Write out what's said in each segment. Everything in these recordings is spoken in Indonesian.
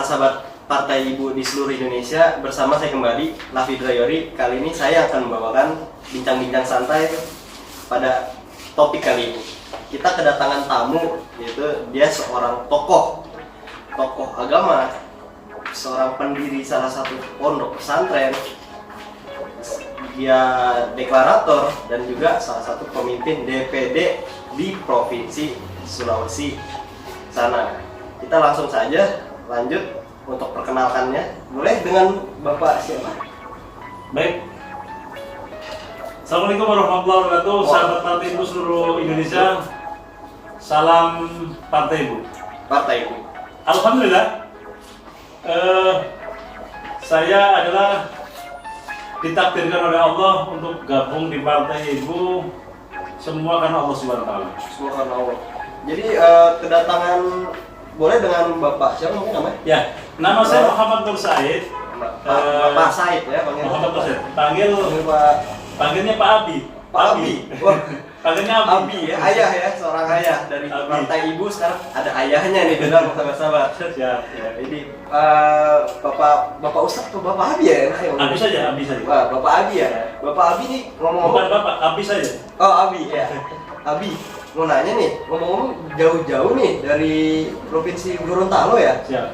sahabat Partai Ibu di seluruh Indonesia, bersama saya kembali, Lafidra Yori. Kali ini saya akan membawakan bincang-bincang santai pada topik kali ini. Kita kedatangan tamu, yaitu dia seorang tokoh agama, seorang pendiri salah satu pondok pesantren, dia deklarator dan juga salah satu pemimpin DPD di Provinsi Sulawesi sana. Kita langsung saja lanjut untuk perkenalkannya. Boleh dengan Bapak siapa? Baik. Assalamualaikum warahmatullahi wabarakatuh. Sahabat Partai Ibu seluruh Indonesia. Salam Partai Ibu. Partai Ibu. Alhamdulillah. Saya adalah ditakdirkan oleh Allah untuk gabung di Partai Ibu. Semua karena Allah Subhanahu wa taala. Semua karena Allah. Jadi kedatangan, boleh dengan Bapak siapa mungkin namanya? Ya, nama saya Muhammad Nur Said. Bapak Said ya, panggil Muhammad Nur Said. Panggilnya Pak Abi. Pak Abi. Wah, Panggilnya Abi. Abi ya, ayah ya, seorang ayah dari Abi. Partai Ibu. Sekarang ada ayahnya nih dalam sahabat-sahabat. Ya. Jadi Bapak Ustadz atau Bapak Abi ya? Abi saja. Wah, Bapak Abi ya. Bapak Abi nih ngomong-ngomong. Bukan Bapak, Abi saja. Oh, Abi ya. Abi, mau nanya nih, ngomong-ngomong jauh-jauh nih dari Provinsi Gorontalo ya. Siap.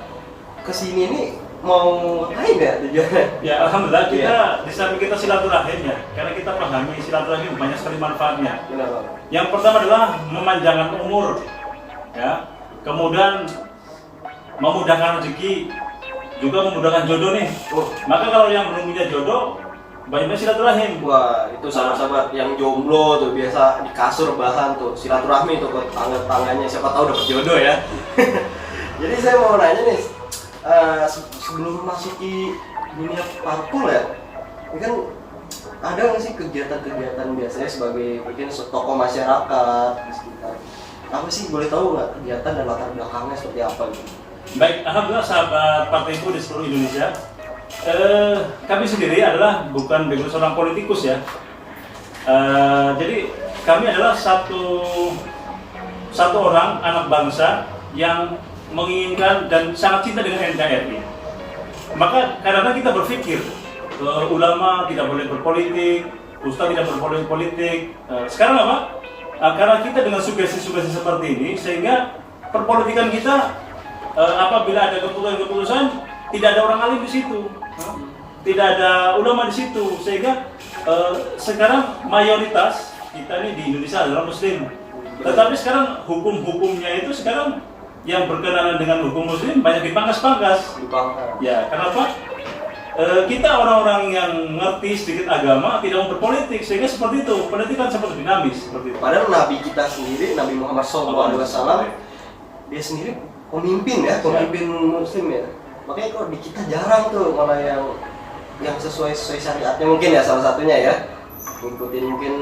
Kesini nih mau ngapain ya tujuannya? Ya, alhamdulillah kita di samping kita silaturahim ya, karena kita pahami silaturahim banyak sekali manfaatnya. Kenapa? Yang pertama adalah memanjangkan umur, ya. Kemudian memudahkan rezeki, juga memudahkan jodoh nih. Maka kalau yang belum punya jodoh, banyak silaturahim. Wah, itu sahabat-sahabat yang jomblo tuh biasa di kasur bahan tuh silaturahmi tuh ke tangannya, siapa tahu dapat jodoh ya. Jadi saya mau nanya nih, sebelum masuki dunia parpol ya, ini kan ada nggak sih kegiatan-kegiatan biasanya sebagai mungkin tokoh masyarakat di sekitar? Apa sih, boleh tahu nggak kegiatan dan latar belakangnya seperti apa gitu? Baik, alhamdulillah sahabat Partai Ibu di seluruh Indonesia. Kami sendiri adalah bukan background seorang politikus ya. Jadi kami adalah satu orang anak bangsa yang menginginkan dan sangat cinta dengan NKRI. Maka karena kita berpikir ulama tidak boleh berpolitik, ustaz tidak boleh berpolitik. Sekarang apa? Karena kita dengan sugesti-sugesti seperti ini, sehingga perpolitikan kita apabila ada keputusan-keputusan tidak ada orang alim di situ, tidak ada ulama di situ, sehingga sekarang mayoritas kita ini di Indonesia adalah Muslim. Tetapi sekarang hukum-hukumnya itu sekarang yang berkenaan dengan hukum Muslim banyak dipangkas-pangkas. Ya, kenapa? Kita orang-orang yang ngerti sedikit agama tidak mau berpolitik, sehingga seperti itu. Politik kan seperti dinamis, seperti itu. Padahal Nabi kita sendiri, Nabi Muhammad SAW, dia sendiri pemimpin ya, pemimpin Muslim ya. Makanya kalau di kita jarang tuh malah yang sesuai syariatnya mungkin ya, salah satunya ya. Ngikutin mungkin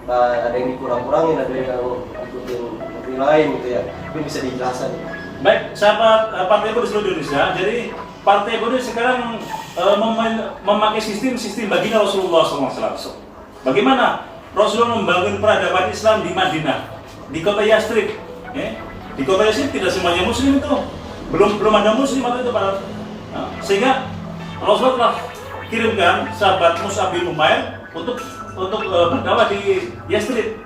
ada yang dikurang-kurangin, ada yang ikutin negeri lain gitu ya. Itu bisa dijelaskan. Baik, sahabat Partai Ibu di seluruh Indonesia. Jadi Partai Ibu sekarang memakai sistem baginda Rasulullah SAW. Bagaimana Rasulullah membangun peradaban Islam di Madinah, di kota Yastrib. Di kota Yastrib tidak semuanya Muslim itu, belum ada Muslim waktu itu pada. Sehingga Rasulullah telah kirimkan sahabat Mus'ab bin Umair untuk berdakwah di Yastrib,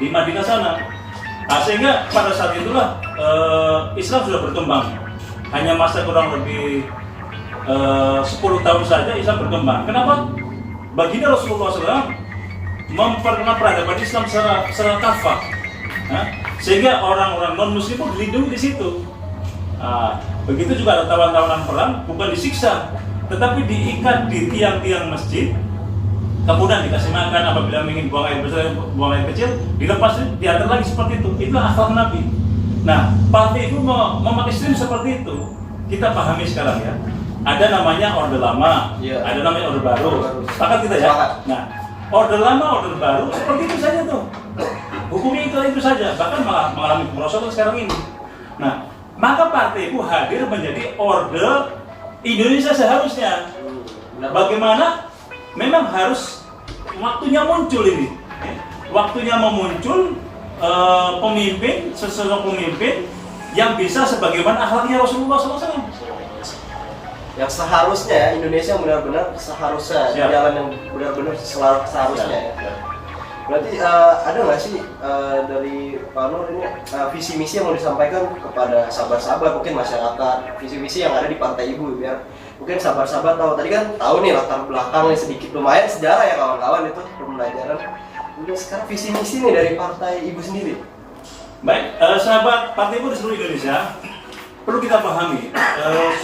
di Madinah sana. Sehingga pada saat itulah Islam sudah berkembang. Hanya masa kurang lebih 10 tahun saja Islam berkembang. Kenapa? Baginda Rasulullah SAW memperkenalkan peradaban Islam secara kafah, sehingga orang-orang non-Muslim pun dilindungi di situ. Begitu juga ada tawanan-tawanan perang, bukan disiksa, tetapi diikat di tiang-tiang masjid. Kemudian dikasih makan, apabila ingin buang air besar, buang air kecil, dilepas, diatur lagi seperti itu. Itulah akhlak Nabi. Nah, Partai Ibu memakai sistem seperti itu. Kita pahami sekarang ya. Ada namanya orde lama, ada namanya orde baru. Sepakat kita ya? Nah, orde lama, orde baru, seperti itu saja tuh. Hukumnya itu saja, bahkan malah mengalami kemerosotan sekarang ini. Nah, maka Partai Ibu hadir menjadi orde Indonesia seharusnya. Bagaimana? Memang harus waktunya muncul ini. Waktunya memuncul pemimpin, sesosok pemimpin yang bisa sebagaimana akhlaknya Rasulullah SAW. yang seharusnya ya, Indonesia yang benar-benar seharusnya Siap. jalan yang benar-benar seharusnya ya. Berarti ada nggak sih dari Pak Nur ini visi misi yang mau disampaikan kepada sahabat-sahabat mungkin masyarakat, visi misi yang ada di Partai Ibu biar mungkin sahabat-sahabat tahu, tadi kan tahu nih latar belakang nih sedikit lumayan sejarah ya kawan-kawan itu pembelajaran. Mungkin sekarang visi misi nih dari Partai Ibu sendiri. Baik, sahabat Partai Ibu di seluruh Indonesia, perlu kita pahami,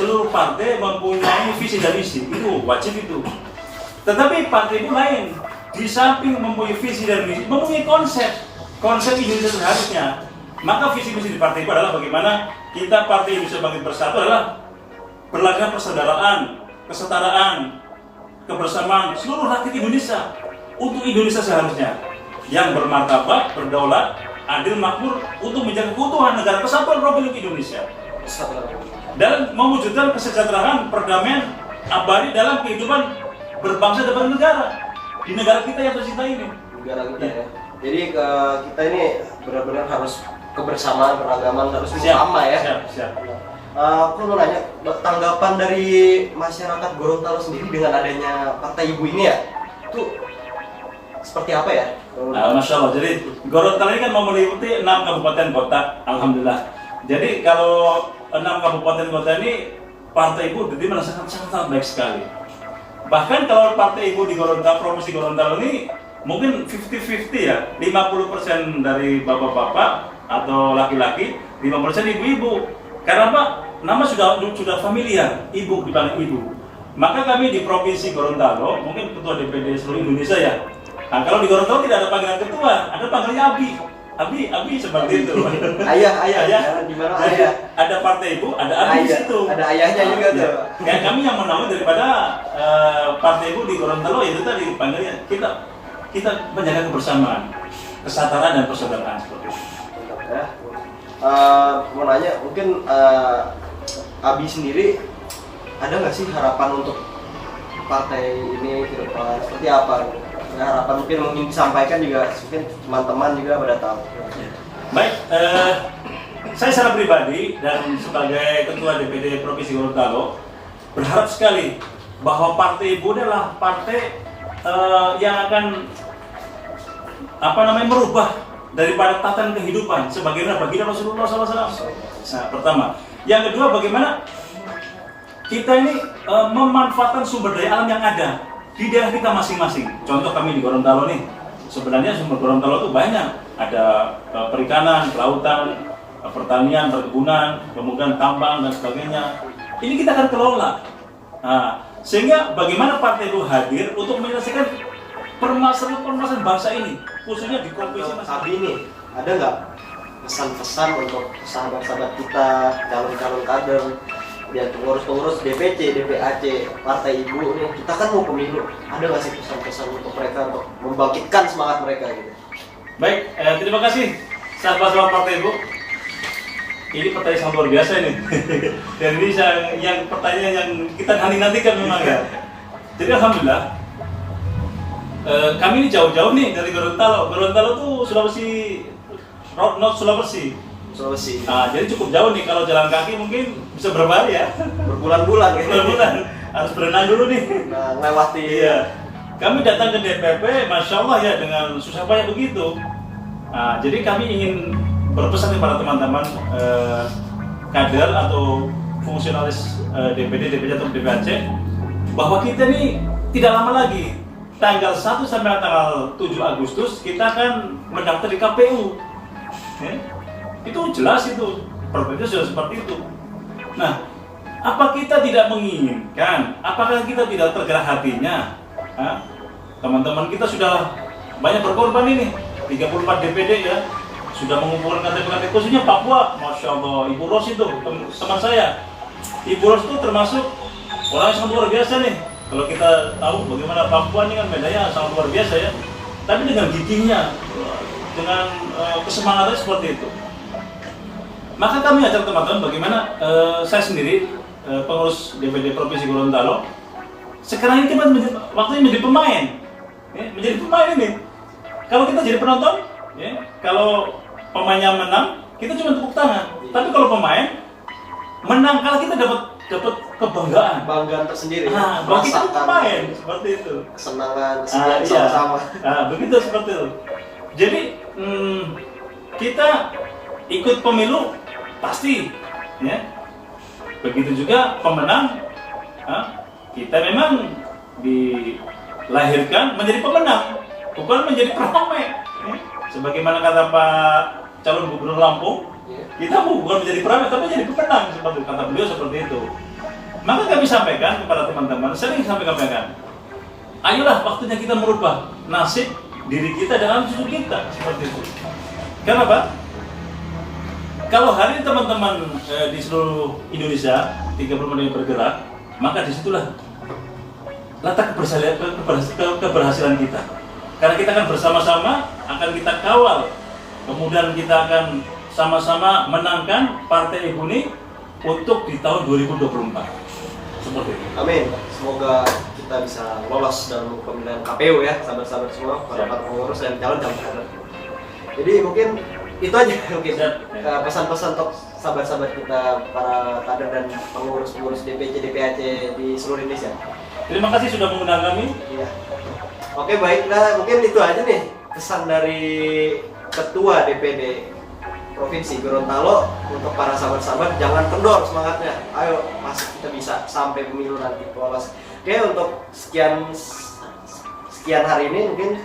seluruh partai mempunyai visi dan misi, itu wajib itu. Tetapi Partai Ibu lain, di samping mempunyai visi dan misi, mempunyai konsep Indonesia seharusnya. Maka visi misi di Partai Ibu adalah bagaimana kita Partai Indonesia Bangkit Bersatu adalah berlakukan persaudaraan, kesetaraan, kebersamaan seluruh rakyat Indonesia untuk Indonesia seharusnya yang bermartabat, berdaulat, adil, makmur untuk menjaga keutuhan negara kesatuan Republik Indonesia dan mewujudkan kesejahteraan, perdamaian abadi dalam kehidupan berbangsa dan bernegara di negara kita yang tercinta ini. Negara kita ya. Jadi kita ini benar-benar harus kebersamaan, keragaman harus bersama ya. Siap. Aku mau nanya tanggapan dari masyarakat Gorontalo sendiri dengan adanya Partai Ibu ini ya, itu seperti apa ya? Masya Allah. Jadi Gorontalo ini kan mau meliputi 6 kabupaten kota, alhamdulillah. Jadi kalau 6 kabupaten kota ini Partai Ibu jadi merasakan sangat baik sekali. Bahkan kalau Partai Ibu di Gorontalo, provinsi Gorontalo ini mungkin 50-50 ya, 50% dari bapak-bapak atau laki-laki, 5% ibu-ibu. Karena apa? Nama sudah familiar, ibu dipanggil ibu. Maka kami di provinsi Gorontalo, mungkin ketua DPD seluruh Indonesia ya. Nah, kalau di Gorontalo tidak ada panggilan ketua, ada panggilnya Abi seperti itu. Ayah, di mana ayah? Ada Partai Ibu, ada Abi di situ. Ada ayahnya juga tuh. Kayak kami yang menaungi daripada Partai Ibu di Gorontalo itu tadi panggilnya kita menjaga kebersamaan, kesetaraan dan persaudaraan seperti itu. Ya. Mau nanya, mungkin Abi sendiri ada nggak sih harapan untuk partai ini ke depan seperti apa? Nah, harapan mungkin disampaikan juga, mungkin teman-teman juga pada tahu. Baik, saya secara pribadi dan sebagai ketua DPD Provinsi Gorontalo berharap sekali bahwa Partai Ibu adalah partai yang akan merubah daripada tatanan kehidupan sebagaimana baginda Rasulullah SAW. Nah, pertama. Yang kedua, bagaimana kita ini memanfaatkan sumber daya alam yang ada di daerah kita masing-masing. Contoh kami di Gorontalo nih, sebenarnya sumber Gorontalo itu banyak. Ada perikanan, kelautan, pertanian, perkebunan, kemudian tambang dan sebagainya. Ini kita akan kelola. Nah, sehingga bagaimana Partai itu hadir untuk menyelesaikan permasalahan bangsa ini, khususnya di provinsi masing-masing. Abi ini ada nggak pesan-pesan untuk sahabat-sahabat kita, calon-calon kader, dan pengurus-pengurus DPC, DPAC, Partai Ibu nih, kita kan mau pemilu, ada nggak sih pesan-pesan untuk mereka untuk membangkitkan semangat mereka gitu? Baik, terima kasih sahabat-sahabat Partai Ibu. Ini pertanyaan sangat luar biasa ini. Dan ini yang pertanyaan yang kita nanti-nantikan memang ya. Jadi alhamdulillah, kami ini jauh-jauh nih dari Gorontalo. Gorontalo tuh Sulawesi, North Sulawesi. Nah, jadi cukup jauh nih, kalau jalan kaki mungkin bisa berapa hari ya? Berbulan-bulan gitu. Berbulan, harus berenang dulu nih. Nah, melewati. Iya. Kami datang ke DPP, Masya Allah ya, dengan susah payah begitu. Nah, jadi kami ingin berpesan kepada teman-teman kader atau fungsionalis DPD, DPC atau DPAC bahwa kita ini tidak lama lagi, tanggal 1 sampai tanggal 7 Agustus kita akan mendaftar di KPU. Ya? Itu jelas itu, perbedaannya sudah seperti itu. Nah, apa kita tidak menginginkan? Apakah kita tidak tergerak hatinya? Teman-teman kita sudah banyak berkorban ini, 34 DPD ya, sudah mengumpulkan KTP khususnya Papua. Masya Allah, Ibu Ros itu teman saya. Ibu Ros itu termasuk orang yang sangat luar biasa nih. Kalau kita tahu bagaimana Papua ini kan medannya sangat luar biasa ya, tapi dengan gigihnya, dengan kesemangatannya seperti itu. Maka kami ajak teman-teman bagaimana saya sendiri pengurus DPD Provinsi Gorontalo sekarang ini kita waktunya menjadi pemain, ya, menjadi pemain ini. Kalau kita jadi penonton, ya, kalau pemainnya menang kita cuma tepuk tangan. Tapi kalau pemain menang, kalau kita dapat dapat kebanggaan. Kebanggaan tersendiri. Bagi kita pemain seperti itu. Kesenangan, kesedihan sama-sama. Begitu seperti itu. Jadi kita ikut pemilu pasti, ya. Begitu juga pemenang. Kita memang dilahirkan menjadi pemenang, bukan menjadi peramai. Sebagaimana kata Pak calon gubernur Lampung, kita bukan menjadi peramai, tapi menjadi pemenang, seperti kata beliau seperti itu. Maka kami sampaikan kepada teman-teman, sering sampaikan, ayolah waktunya kita merubah nasib diri kita dan anak cucu kita, seperti itu. Kenapa? Kalau hari ini teman-teman di seluruh Indonesia 30 yang bergerak, maka disitulah letak keberhasilan kita. Karena kita akan bersama-sama, akan kita kawal, kemudian kita akan sama-sama menangkan Partai Ebony untuk di tahun 2024. Seperti itu. Amin. Semoga kita bisa lolos dalam pemilihan KPU ya, sahabat-sahabat semua, para pengurus dan calon-calon. Jadi mungkin itu aja mungkin pesan-pesan untuk sahabat-sahabat kita, para kader dan pengurus-pengurus DPC, DPAC di seluruh Indonesia. Terima kasih sudah mengundang kami. Iya. Oke, baiklah, mungkin itu aja nih pesan dari Ketua DPD Provinsi Gorontalo untuk para sahabat-sahabat, jangan kendor semangatnya. Ayo, masih kita bisa sampai pemilu nanti lolos. Oke, untuk sekian hari ini mungkin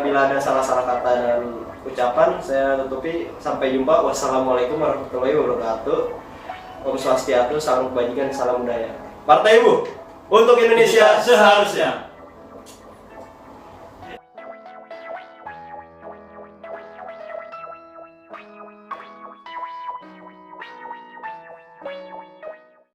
bila ada salah-salah kata dan ucapan saya tutupi. Sampai jumpa. Wassalamualaikum warahmatullahi wabarakatuh. Om Swastiastu, salam kebajikan, salam budaya. Partai Ibu untuk Indonesia seharusnya.